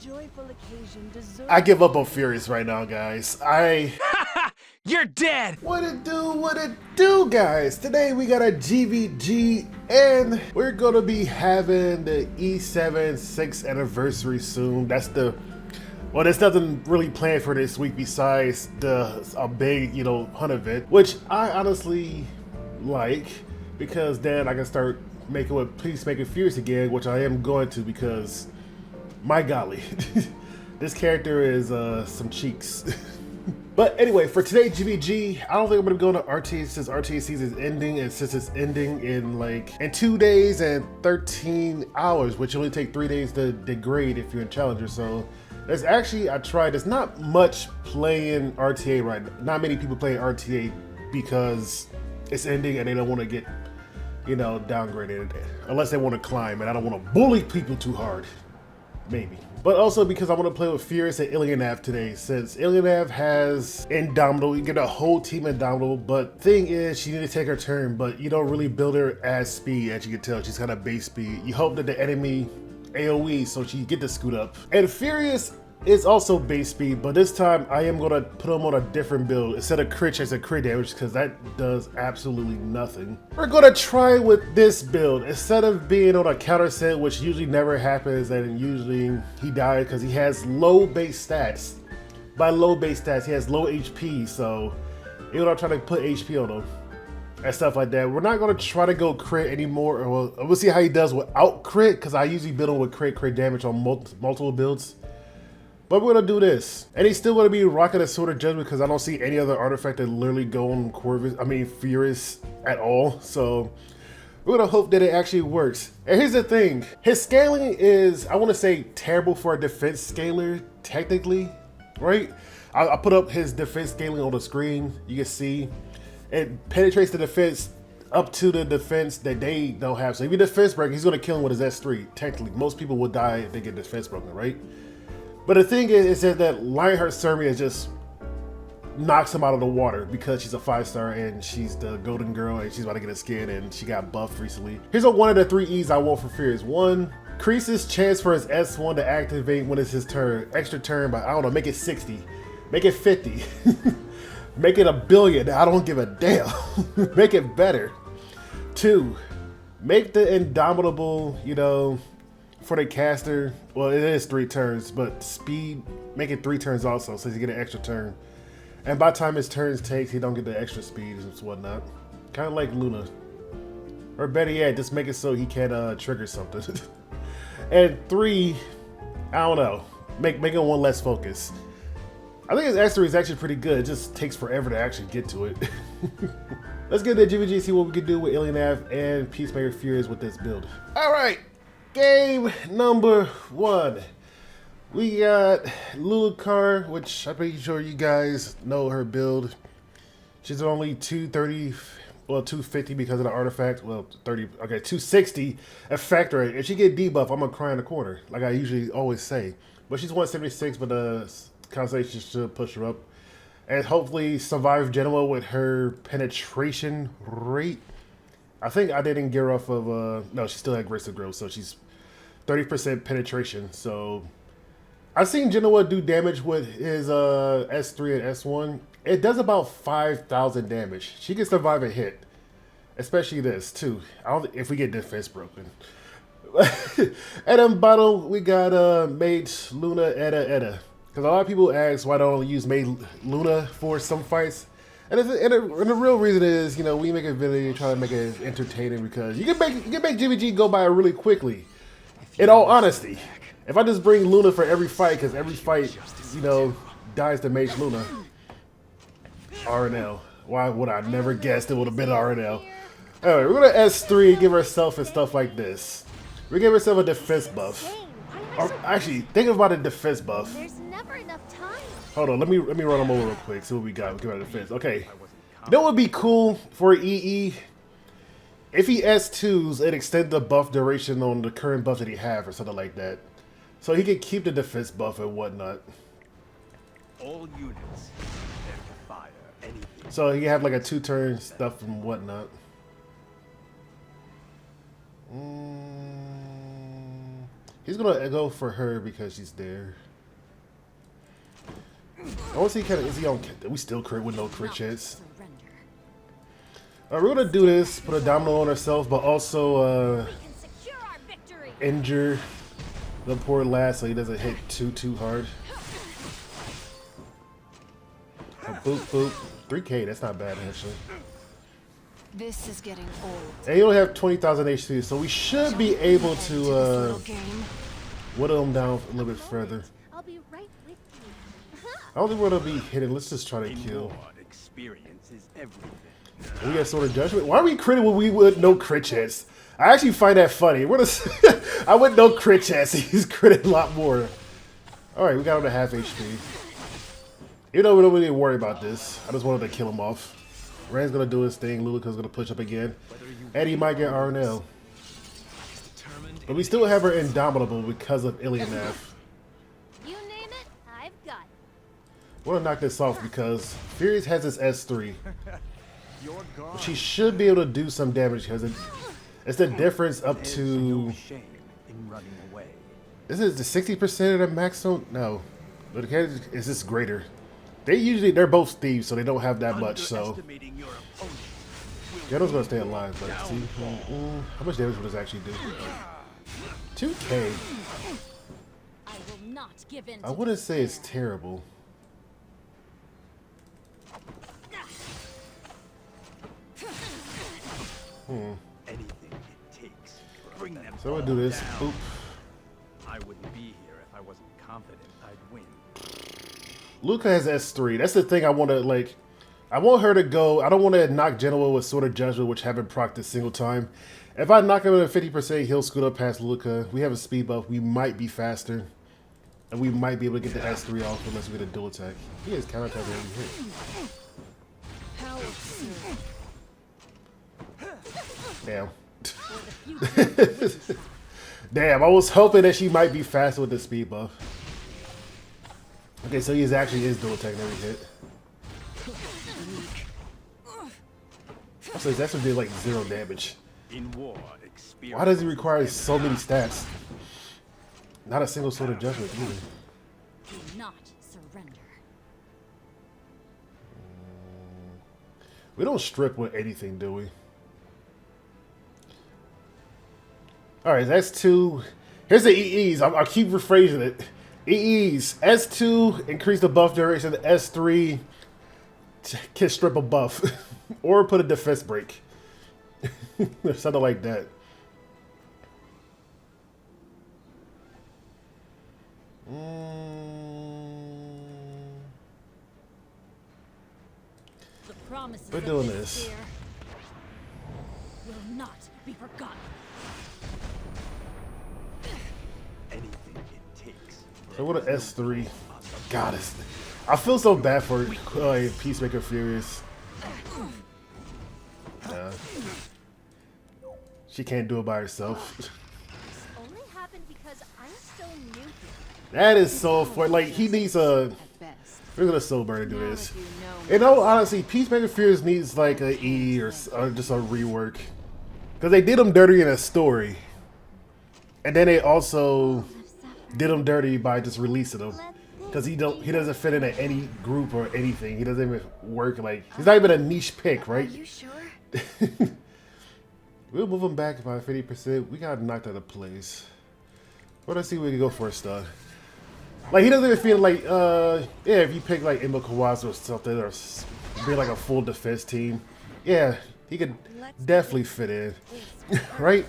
joyful occasion deserves. I give up on Furious right now, guys. You're dead! What it do, guys? Today we got a GvG, and we're gonna be having the E7 6th anniversary soon. Well, there's nothing really planned for this week besides a big, hunt event, which I honestly like, because then I can start making with Peacemaker Furious again, which I am going to, because my golly, this character is some cheeks. But anyway, for today's GvG, I don't think I'm gonna go to RTA since RTA season is ending, and since it's ending in 2 days and 13 hours, which only take 3 days to degrade if you're in Challenger. So there's actually, there's not much playing RTA right now. Not many people playing RTA because it's ending and they don't want to get, downgraded, unless they want to climb, and I don't want to bully people too hard. Maybe. But also because I want to play with Furious and Ilynav today, since Ilynav has Indomitable. You get a whole team Indomitable, but thing is, she needs to take her turn, but you don't really build her as speed. As you can tell, she's kind of base speed. You hope that the enemy AoE so she get to scoot up. And Furious is also base speed, but this time I am going to put him on a different build. Instead of crit chance and crit damage, because that does absolutely nothing. We're going to try with this build. Instead of being on a counter set, which usually never happens, and usually he dies because he has low base stats. By low base stats, he has low HP, so even though I'm trying to put HP on him and stuff like that, we're not going to try to go crit anymore. We'll see how he does without crit, because I usually build him with crit damage on multiple builds. But we're gonna do this, and he's still gonna be rocking a Sword of Judgment, because I don't see any other artifact that literally go on Furious at all. So we're gonna hope that it actually works. And here's the thing: his scaling is, I want to say, terrible for a defense scaler, technically, right? I put up his defense scaling on the screen. You can see it penetrates the defense up to the defense that they don't have. So if you defense break, he's gonna kill him with his S3. Technically, most people would die if they get defense broken, right? But the thing is that Lionheart Sermia just knocks him out of the water because she's a 5-star and she's the golden girl and she's about to get a skin and she got buffed recently. Here's one of the 3 E's I want for Furious. 1, increases chance for his S1 to activate when it's his turn. Extra turn, but I don't know, make it 60. Make it 50. Make it 1 billion. I don't give a damn. Make it better. 2, make the Indomitable, for the caster, well, it is 3 turns, but speed, make it 3 turns also, so you get an extra turn. And by the time his turns takes, he don't get the extra speed and whatnot. Kind of like Luna. Or better yet, just make it so he can trigger something. And 3, I don't know, make it 1 less focus. I think his S3 is actually pretty good. It just takes forever to actually get to it. Let's get to GvG, see what we can do with Ilynav and Peacemaker Furious with this build. All right. Game number 1. We got Lulucar, which I'm pretty sure you guys know her build. She's only 230, well, 250 because of the artifact. Well, 260 effect rate. If she get debuff, I'm gonna cry in the corner, like I usually always say. But she's 176, but the constellation should push her up. And hopefully survive Genoa with her penetration rate. I think I didn't get her off of, no, she still had Grace of Growth, so she's 30% penetration. So I've seen Genoa do damage with his S3 and S1. It does about 5,000 damage. She can survive a hit, especially this too. If we get defense broken. And in bottom, we got Mage Luna Eda. Because a lot of people ask why don't I use Mage Luna for some fights. And the real reason is, we make a video trying to make it entertaining, because you can make GvG go by really quickly. In all honesty, if I just bring Luna for every fight, because every fight, dies to Mage Luna. RNL. Why would I never guessed it would have been RNL? Anyway, we're gonna S3, give herself and stuff like this. We give herself a defense buff. Or, actually, think about a defense buff. There's never enough time. Hold on, let me run them over real quick, see what we got. We'll give her a defense. Okay. You know what would be cool for EE? If he S2s, it extends the buff duration on the current buff that he have or something like that. So he can keep the defense buff and whatnot. All units prepare to fire anything. So he can have like a 2-turn stuff and whatnot. He's gonna go for her because she's there. I want to see kind of is he on? We still crit with no crit chance. We're gonna do this, put a domino on ourselves, but also injure the poor lad so he doesn't hit too hard. Boop boop, 3K. That's not bad actually. This is getting old. And he only have 20,000 HP, so we should be able to whittle him down a little bit further. I'll be right with you. I don't think we're gonna be hitting. Let's just try to kill. Experience is everything. We got Sword of Judgment. Why are we critting when we would no crit chance? I actually find that funny. We're gonna I wouldn't no crit chance. He's critting a lot more. All right, we got him to half HP. Even though we don't really worry about this, I just wanted to kill him off. Rand's gonna do his thing. Luluka's gonna push up again, and he might get RNL. But we still have her indomitable because of Ilynav. You name it, I've got it. I want to knock this off because Furious has his S3. She should be able to do some damage because it's the difference up to. This is the 60% of the maximum. No, but is this greater? They're both thieves, so they don't have that much. So Ghetto's gonna stay alive. But see, how much damage would this actually do? 2K. I will not give in. I wouldn't say it's terrible. Anything it takes. Bring them. So we'll do this. Boop. I wouldn't be here if I wasn't confident I'd win. Luca has S3. That's the thing I want to like. I want her to go. I don't want to knock Genoa with Sword of Judgment, which haven't procced a single time. If I knock him at 50%, he'll scoot up past Luca. We have a speed buff. We might be faster. And we might be able to get the S3 off unless we get a dual attack. He has counter attack every hit. Damn. Damn, I was hoping that she might be faster with the speed buff. Okay, so he actually is dual attacking every hit. Also, he's actually did like 0 damage. In war, Why does he require so many stats? Not a single Sword of Judgment either. Do not surrender. We don't strip with anything, do we? Alright, that's 2. Here's the EEs. I'll keep rephrasing it. EEs. S2, increase the buff duration. S3, can strip a buff. Or put a defense break. Or something like that. We're doing this. Will not be forgotten. anything it takes. So what an S3. God, I feel so bad for Peacemaker Furious. She can't do it by herself. This only happened because I'm so new here. That is so funny. Like, he needs a... We're gonna Soul Burn to do this. And no, honestly, Peacemaker Furious needs like a E or just a rework. Because they did him dirty in a story. And then they also did him dirty by just releasing him. Because he doesn't fit into any group or anything. He doesn't even work like... He's not even a niche pick, right? Are you sure? We'll move him back by 50%. We got knocked out of place. Well, let's see what we can go for a start. Like, he doesn't even feel like, yeah, if you pick like Emil Kawase or something, or be like a full defense team, yeah, he could definitely fit in, right?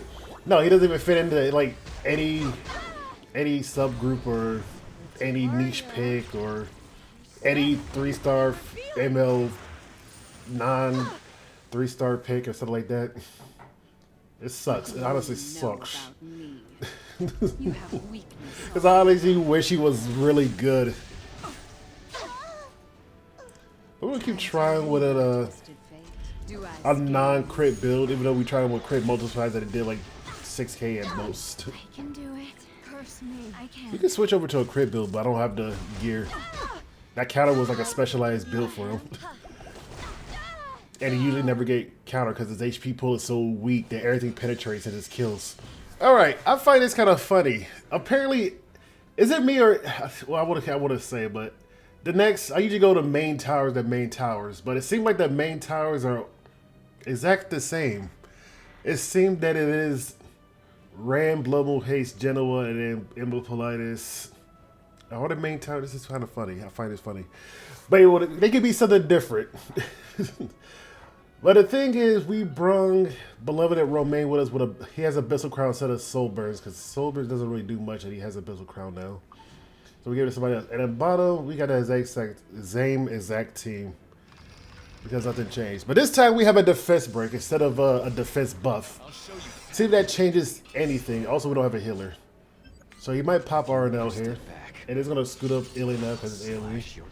No, he doesn't even fit into like any subgroup or any niche pick or any 3-star ML non-3-star pick or something like that. It sucks. It honestly sucks. Because I honestly wish he was really good. We're gonna keep trying with a non-crit build, even though we tried with crit multipliers that it did like 6K at most. I can do it. Curse me. I can. We can switch over to a crit build, but I don't have the gear. That counter was like a specialized build for him. And he usually never get counter because his HP pool is so weak that everything penetrates and his kills. All right, I find this kind of funny. Apparently, is it me or well, I want to say, but the next I usually go to main towers, but it seemed like the main towers are exactly the same. It seemed that it is Ram, Blubble, Haste, Genoa, and then Immobilitis. All the main towers. This is kind of funny. I find this funny, but they could be something different. But the thing is, we brung Beloved at Romaine with us he has a Abyssal Crown instead of Soulburns, because Soulburns doesn't really do much and he has a Abyssal Crown now. So we give it to somebody else. And at bottom, we got the same exact team, because nothing changed. But this time we have a defense break instead of a defense buff. See if that changes anything. Also, we don't have a healer. So he might pop RNL here. And it's going to scoot up Ilynav because it's AoE.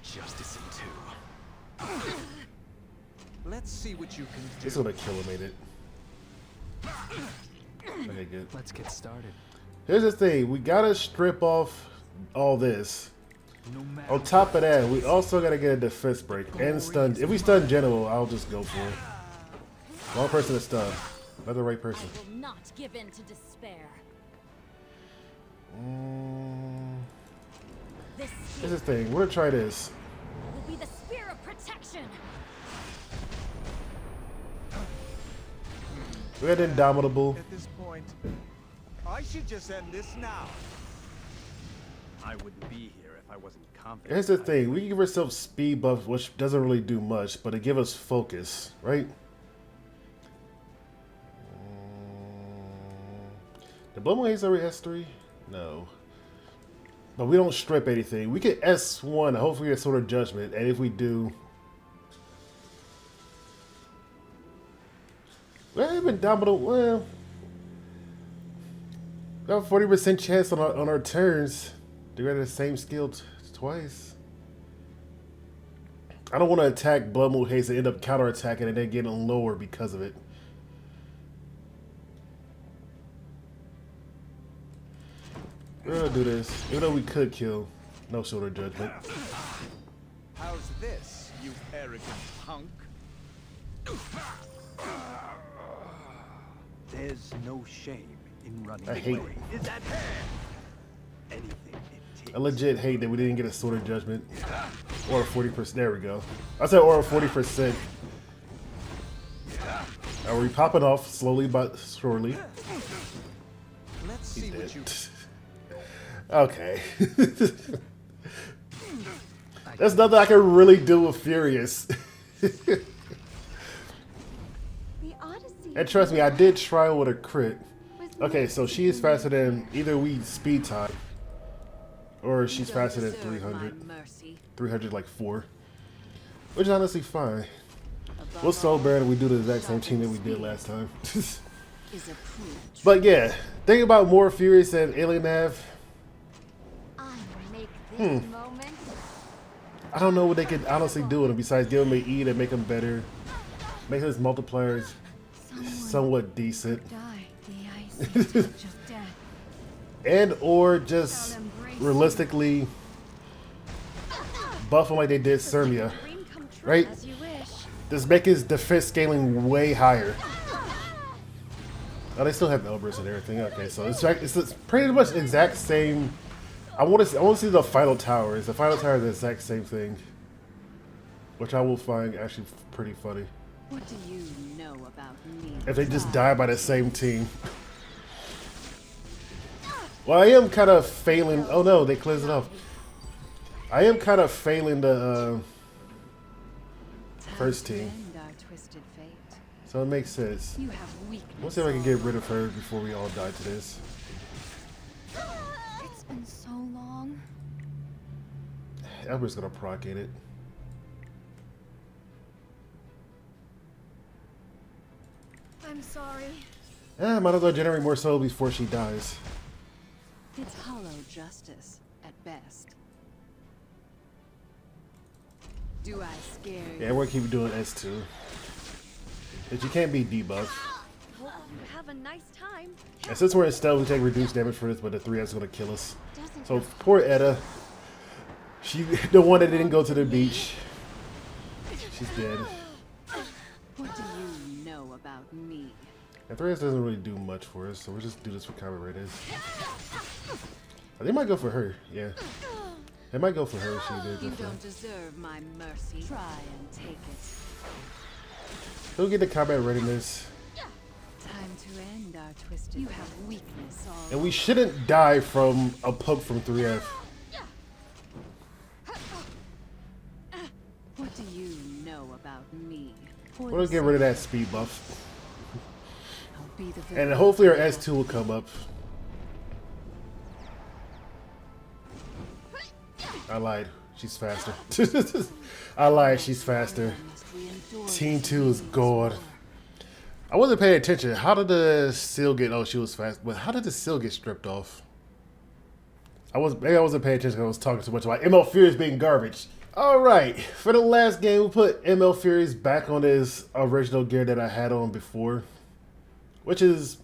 Let's see what you can do. It's gonna kill him, ain't it? Okay, good. Let's get started. Here's the thing, we gotta strip off all this. On top of that, we also gotta get a defense break and stun. If we stun General, I'll just go for it. Wrong person to stun. Not the right person. I will not give in to despair. Here's the thing, we're gonna try this. Will be the spear of protection. We got Indomitable. At this point, I should just end this now. I wouldn't be here if I wasn't confident. Here's the thing, we can give ourselves speed buff, which doesn't really do much, but it gives us focus, right? The Bloodmoon Haze already S3? No. But we don't strip anything. We get S1, hopefully get Sword of Judgment, and if we do... Well, even Indomitable, well... We have a 40% chance on our turns to get the same skill twice. I don't want to attack Blood Moon Haste and end up counterattacking and then getting lower because of it. We're gonna do this, even though we could kill. No Sword of Judgment. How's this, you arrogant punk? There's no shame in running I hate away. Is that anything it takes? I legit hate that we didn't get a Sword of Judgment. Or 40%. There we go. I said or 40%. Are we popping off slowly but surely? Let's see what you Okay. That's nothing I can really do with Furious. The Odyssey. And trust me, I did try with a crit. Okay, so she is faster than either we speed time or she's faster than 300. 300 like 4. Which is honestly fine. We'll so bad we do the exact same team that we did last time. But yeah, think about more Furious than Ilynav. I make this moment. I don't know what they could honestly do with him besides give him an E to make him better. Make his multipliers somewhat decent. And or just realistically buff him like they did Sermia. Right? Just make his defense scaling way higher. Oh, they still have Elbrus and everything. Okay, so it's pretty much the exact same. I want to see the final towers. The final tower is the exact same thing, which I will find actually pretty funny. What do you know about me? If they just die by the same team. Well, I am kind of failing. Oh no, they cleansed it off. I am kind of failing the first team. So it makes sense. Let's see if I can get rid of her before we all die to this. It's been so long. Elber's gonna proc in it. I'm sorry. Yeah, might as well generate more soul before she dies. It's hollow justice at best. Do I scare you? Yeah, we're gonna keep doing S2. But you can't be debuffed. Hope you have a nice time. And since we're in stealth, we take reduced damage for this, but the 3S is gonna kill us. So poor Etta. She the one that didn't go to the beach. She's dead. What do you know about me? And 3S doesn't really do much for us, so we'll just do this for combat rate is. They might go for her, yeah. They might go for her. She did go You for her. don't deserve my mercy. Try and take it. We'll get the combat readiness. Time to end our twisted. You have weakness all. And we shouldn't die from a poke from 3F. What do you know about me? We're gonna get rid of that speed buff. I'll be the And villain. hopefully our S2 will come up. I lied. She's faster. I lied. She's faster. Must we endure Team 2 is gone. I wasn't paying attention. How did the seal get... Oh, she was fast. But how did the seal get stripped off? Maybe I wasn't paying attention because I was talking too much about ML Furies being garbage. Alright. For the last game, we put ML Furies back on his original gear that I had on before. Which is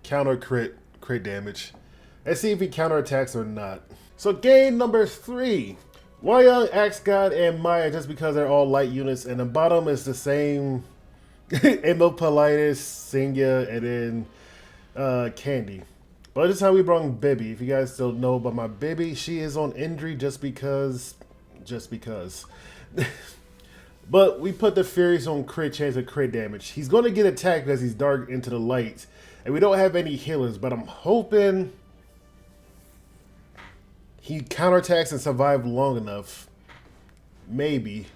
counter crit damage. Let's see if he counterattacks or not. So game number 3. Wyoung, Axe God, and Maya, just because they're all light units. And the bottom is the same Immopolitis, Singya, and then Candy. But this is how we brought Bibi. If you guys don't know about my Bibi, she is on injury just because. But we put the Furies on crit chance of crit damage. He's going to get attacked because he's dark into the light. And we don't have any healers, but I'm hoping he counterattacks and survive long enough. Maybe.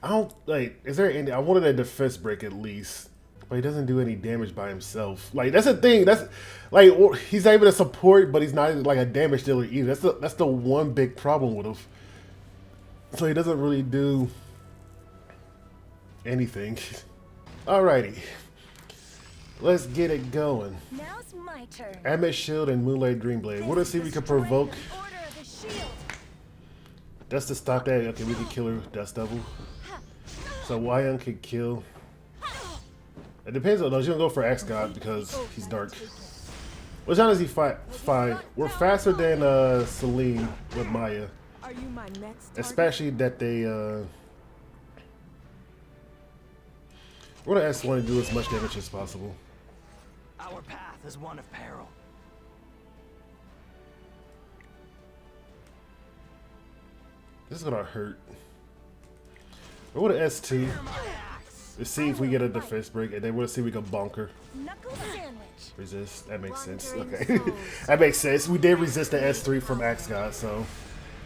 I don't, like, is there any, I wanted a defense break at least. But he doesn't do any damage by himself. Like, that's the thing. That's, like, he's not even a support, but he's not like a damage dealer either. That's the one big problem with him. So he doesn't really do anything. Alrighty. Let's get it going. Now's my turn. Amet Shield and Moonlight Dreamblade. We're gonna see if we can provoke. Order of the shield. Just to stop that. Okay, we can kill her Dust Devil. So Wyoung could kill. It depends on. No, she's gonna go for Axe God because he's dark. What genre does he fight? Fine. We're faster than Celine with Maya. Are you my next target? Especially that they we're gonna ask one to do as much damage as possible. Our path is one of peril. This is gonna hurt. We're gonna S2 to see if we get a defense break, and then we'll see if we can bonker. Knuckle sandwich. Resist. That makes sense. Wandering Okay. souls. That makes sense. We did resist the S3 from Axe God, so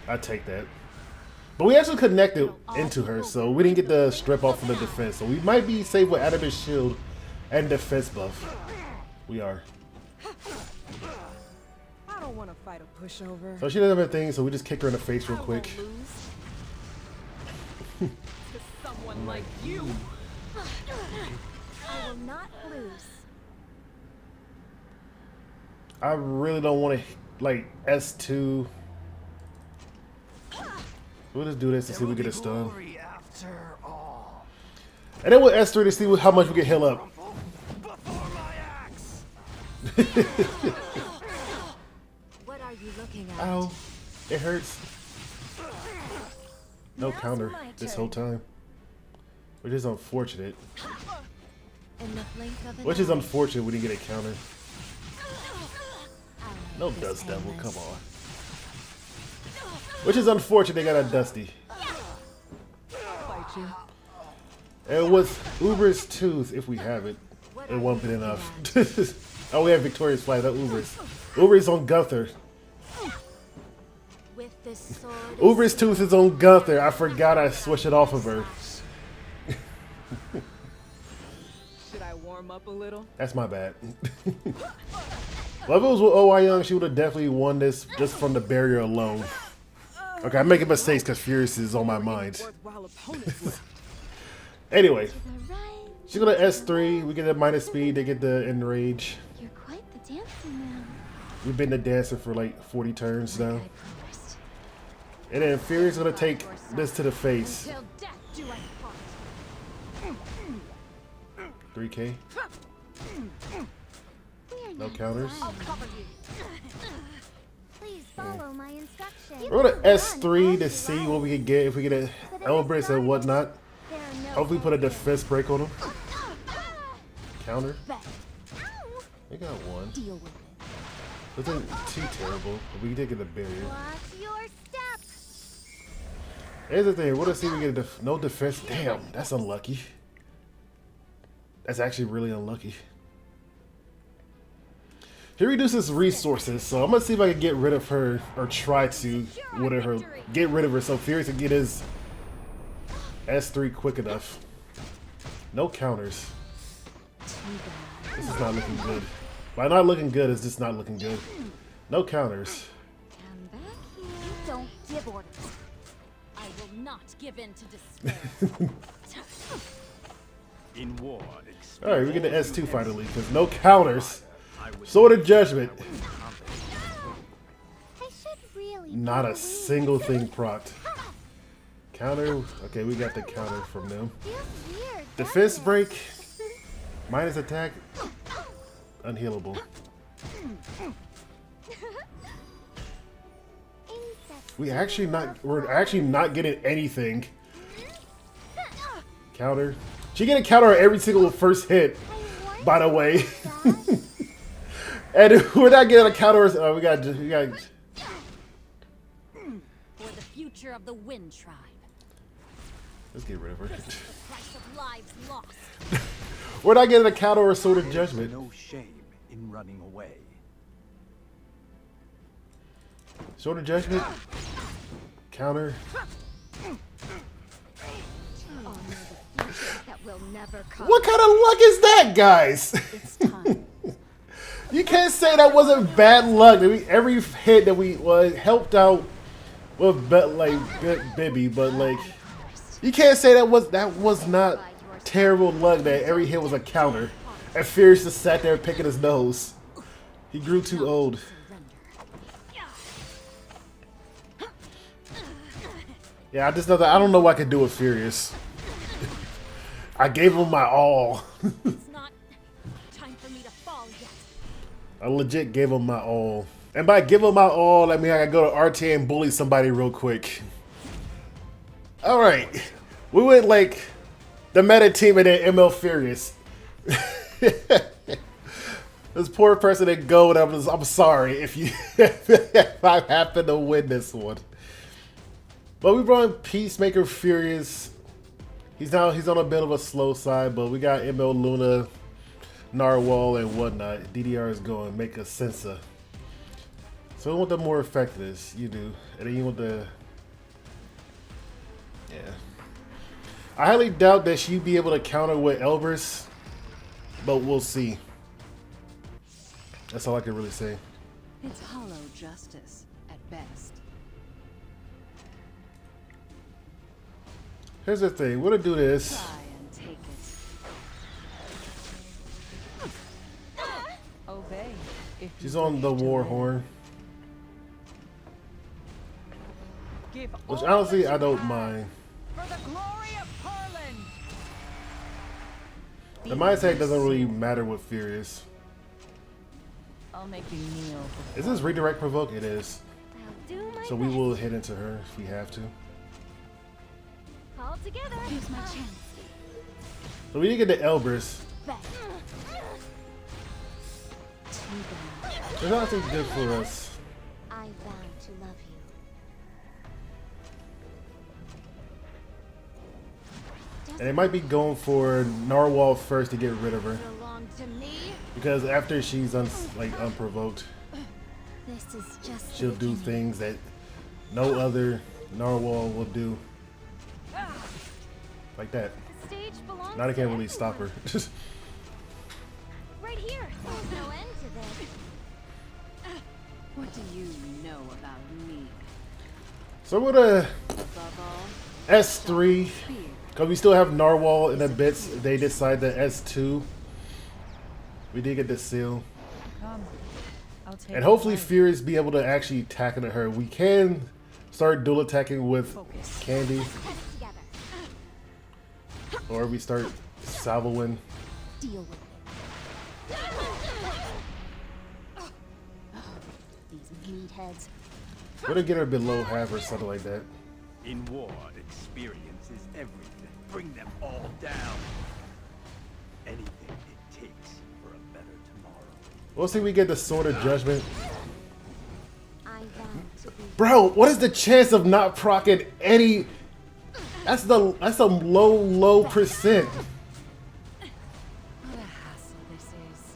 I take that. But we actually connected into her, so we didn't get the strip off from the defense. So we might be safe with Adamant Shield and defense buff. We are. I don't want to fight a pushover. So she doesn't have a thing, so we just kick her in the face real quick. To someone like you. I will not lose. I really don't want to, like, S2. We'll just do this to see if we get a stun. Glory after all. And then we'll S3 to see how much we can heal up. Before my axe. What are you looking at? Ow. It hurts. No Now's counter my this turn. whole time. Which is unfortunate. In the blink of an Which is eye. unfortunate we didn't get a counter. I'll No make this Dust Devil, painless. come on. Which is unfortunate they got a Dusty. Fight you. And with Uber's Tooth, if we have it, it won't be enough. Oh, we have Victoria's Flag, not Uber's. Uber's on Gunther. With this sword. Uber's Tooth is on Gunther. I forgot I switched it off of her. Should I warm up a little? That's my bad. Well, if it was with OI Young, she would have definitely won this just from the barrier alone. Okay, I'm making mistakes because Furious is on my mind. Worthwhile opponents left. Anyway, To the right. she's gonna S3. We get a minus speed. They get the enrage. You're quite the dancer man. We've been the dancer for like 40 turns now. I promised. And then Furious is gonna take this to the face. Till death do us part. 3K. We're No not counters. done. I'll cover you. Please follow my instructions. We're gonna S3 to see what we can get if we get a Elbrus and whatnot. There are no Hopefully put a defense break on him. Counter. bet. They got one. Deal with it. Wasn't too terrible, but we did get a barrier. Watch your step. Here's the thing. What if we get a no defense? Damn, that's unlucky. That's actually really unlucky. He reduces resources, so I'm gonna see if I can get rid of her or try to get rid of her so Furious can get his S3 quick enough. No counters. This is not looking good. By not looking good, it's just not looking good. No counters. Come back here. You don't give orders. I will not give in to despair. In war, Alright, we get the S2 finally, because no counters. Sword of Judgment. I should really Not be a away. single thing procced. Counter. Okay, we got the counter from them. Feels weird, Defense doesn't it? break. Minus attack. Unhealable. We're actually not getting anything. Counter. She get a counter on every single first hit, by the way. And we're not getting a counter. We got. For the future of the Wind Tribe. Let's get rid of her. The price of lives lost. We're not getting a counter or Sword of Judgment. no shame in running away. Sword of Judgment. Counter. That will never come. What kind of luck is that, guys? It's time. You can't say that wasn't bad luck. Every hit that we helped out with Bibby, but like you can't say that was not terrible luck. That every hit was a counter. And Fierce just sat there picking his nose. He grew too old. Yeah, I just know that I don't know what I can do with Furious. I gave him my all. It's not time for me to fall yet. I legit gave him my all. And by give him my all, I mean I gotta go to RTA and bully somebody real quick. Alright. We went like the meta team and then ML Furious. This poor person didn't go and I'm sorry if you if I happen to win this one. But we brought in Peacemaker Furious. He's on a bit of a slow side, but we got ML Luna, Narwhal, and whatnot. DDR is going make a sensor. So you want the more effectiveness, you do, and then you want the I highly doubt that she'd be able to counter with Elbrus, but we'll see. That's all I can really say. It's hollow justice at best. Here's the thing, we're gonna do this. Try and take it. Obey. If She's you on the wish to war live. horn, Give which all honestly that I you don't have mind. For the glory of Perlin. The mind attack doesn't really matter with Furious. I'll make you kneel. Is this redirect provoke? It is. I'll do my So we best. will hit into her if we have to. All together. Here's my chance. So we did get the Elbrus. Back. It's honestly good for us. I vow to love you. And they might be going for Narwhal first to get rid of her. Belong to me. Because after she's unprovoked, This is just the she'll do beginning. things that no other Narwhal will do. Like that. The stage belongs Now they can't to really stop her. everyone. Right here. There's no end to this. What do you know about me? So we're gonna Above all, S3. fear. Because we still have Narwhal in the bits. They decide the S2. We did get the seal. Come. I'll take And hopefully it away. Furious be able to actually attack into her. We can start dual attacking with Focus. Candy. Put it together. Or we start salvoing. Deal with it. These meatheads. We're gonna get her below half or something like that. In war, experience is everything. Bring them all down. Anything it takes for a better tomorrow. We'll see if we get the Sword of Judgment. I vow to be. Bro, what is the chance of not proccing any? That's a low percent. What a hassle this is.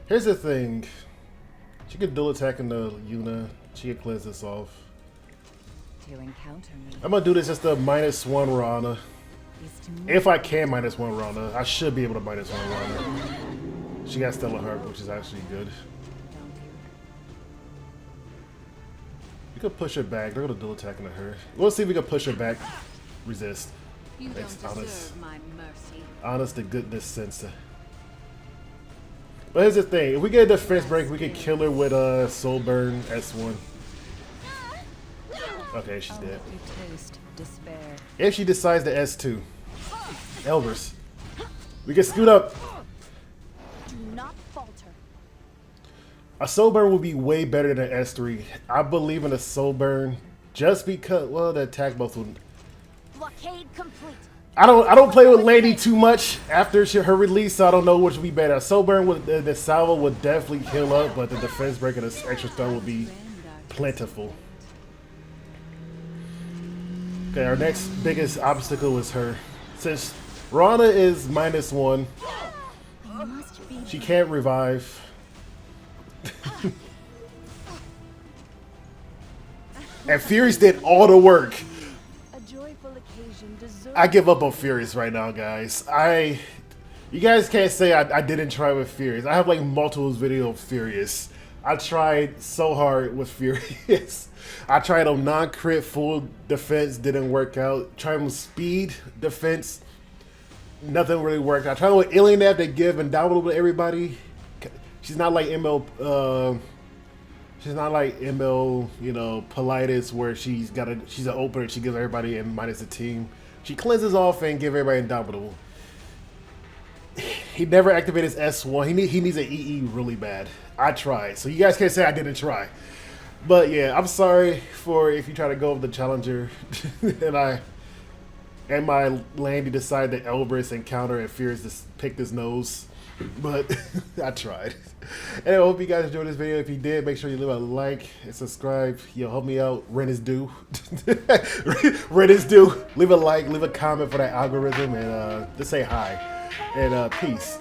Here's the thing. She could dual attack into Yuna. She could cleanse this off. To encounter me I'm gonna do this just a -1 Rana. is to move. If I can -1 Rana, I should be able to -1 Rana. She got Stellar Heart, which is actually good. Don't you? We could push her back. They're gonna dual attack into her. We'll see if we can push her back. Resist. You Makes don't honest. deserve my mercy. Honest to goodness sensor. But here's the thing. If we get a defense break, we can kill her with Soul Burn S1. Okay, she's I'll dead. let you taste despair. If she decides to S2. Elvers. We can scoot up. Do not falter. A Soul Burn would be way better than an S3. I believe in a Soul Burn just because, well, the attack buff would. Blockade complete. I don't play with Lady too much after her release, so I don't know which would be better. A Soul Burn with the salvo would definitely heal up, but the defense break and this extra stun would be plentiful. Okay, our next biggest obstacle is her. Since Rana is -1, I must be. she can't revive. And Furious did all the work. A joyful occasion deserves. I give up on Furious right now, guys. You guys can't say I didn't try with Furious. I have like multiple videos of Furious. I tried so hard with Furious. I tried on non-crit full defense, didn't work out. Tried with speed defense, nothing really worked. I tried with Ilynav to give indomitable to everybody. She's not like ML. She's not like ML, you know, Politis, where she's an opener. She gives everybody and minus a team. She cleanses off and give everybody indomitable. He never activated his S1. He needs an EE really bad. I tried, so you guys can't say I didn't try. But yeah, I'm sorry for if you try to go with the challenger and my lane decide that Elbrus and counter and Fierce just picked his nose. But I tried. And I hope you guys enjoyed this video. If you did, make sure you leave a like and subscribe. You'll help me out. Rent is due. Rent is due. Leave a like, leave a comment for that algorithm, and just say hi. And peace.